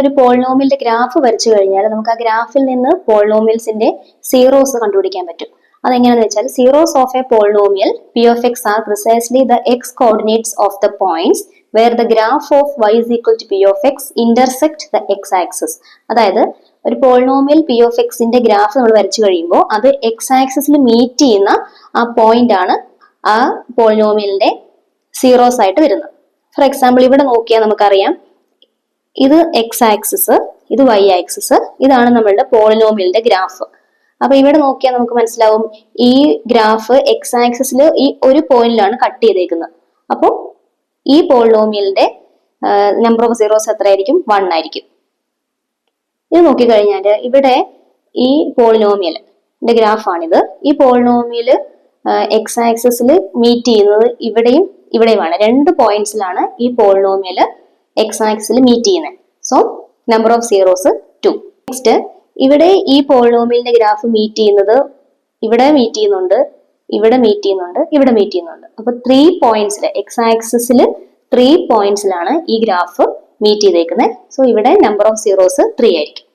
നമ്മളൊരു പോളിനോമിയലിന്റെ ഗ്രാഫ് വരച്ചു കഴിഞ്ഞാൽ നമുക്ക് ആ ഗ്രാഫിൽ നിന്ന് പോളിനോമിയൽസിന്റെ സീറോസ് കണ്ടുപിടിക്കാൻ പറ്റും. അതെങ്ങനെയാണെന്ന് വെച്ചാൽ zeros of a polynomial P of X are precisely the X coordinates of the points where the graph of y is equal to p of x intersect the x axis. അതായത് ഒരു polynomial P of എക്സിന്റെ graph നമ്മൾ വരച്ചു കഴിയുമ്പോൾ അത് X ആക്സിസിൽ meet ചെയ്യുന്ന ആ പോയിന്റ് ആണ് ആ പോളിനോമിയലിന്റെ സീറോസ് ആയിട്ട് വരുന്നത്. ഫോർ എക്സാമ്പിൾ ഇവിടെ നോക്കിയാൽ നമുക്കറിയാം ഇത് എക്സ് ആക്സിസ്, ഇത് വൈ ആക്സിസ്, ഇതാണ് നമ്മളുടെ പോളിനോമിയലിന്റെ ഗ്രാഫ്. അപ്പൊ ഇവിടെ നോക്കിയാൽ നമുക്ക് മനസ്സിലാവും ഈ ഗ്രാഫ് എക്സ് ആക്സിസിൽ ഈ ഒരു പോയിന്റിലാണ് കട്ട് ചെയ്തേക്കുന്നത്. അപ്പോൾ ഈ പോളിനോമിയലിന്റെ നമ്പർ ഓഫ് സീറോസ് എത്രയായിരിക്കും? 1 ആയിരിക്കും. ഇത് നോക്കിക്കഴിഞ്ഞാൽ ഇവിടെ ഈ പോളിനോമിയലിന്റെ ഗ്രാഫാണിത്. ഈ പോളിനോമിയൽ എക്സ് ആക്സിസിൽ മീറ്റ് ചെയ്യുന്നത് ഇവിടെയും ഇവിടെയുമാണ്. 2 പോയിന്റ്സിലാണ് ഈ പോളിനോമിയൽ എക്സ് ആക്സിസിൽ മീറ്റ് ചെയ്യുന്നത്. So number of zeros 2. Next ഇവിടെ ഈ പോളിനോമിയലിന്റെ ഗ്രാഫ് മീറ്റ് ചെയ്യുന്നത് ഇവിടെ മീറ്റ് ചെയ്യുന്നുണ്ട്, ഇവിടെ മീറ്റ് ചെയ്യുന്നുണ്ട്, ഇവിടെ മീറ്റ് ചെയ്യുന്നുണ്ട്. അപ്പൊ 3 പോയിന്റ്സിൽ എക്സ് ആക്സിസിൽ 3 പോയിന്റ്സിലാണ് ഈ ഗ്രാഫ് മീറ്റ് ചെയ്തേക്കുന്നത്. സോ ഇവിടെ നമ്പർ ഓഫ് സീറോസ് 3 ആയിരിക്കും.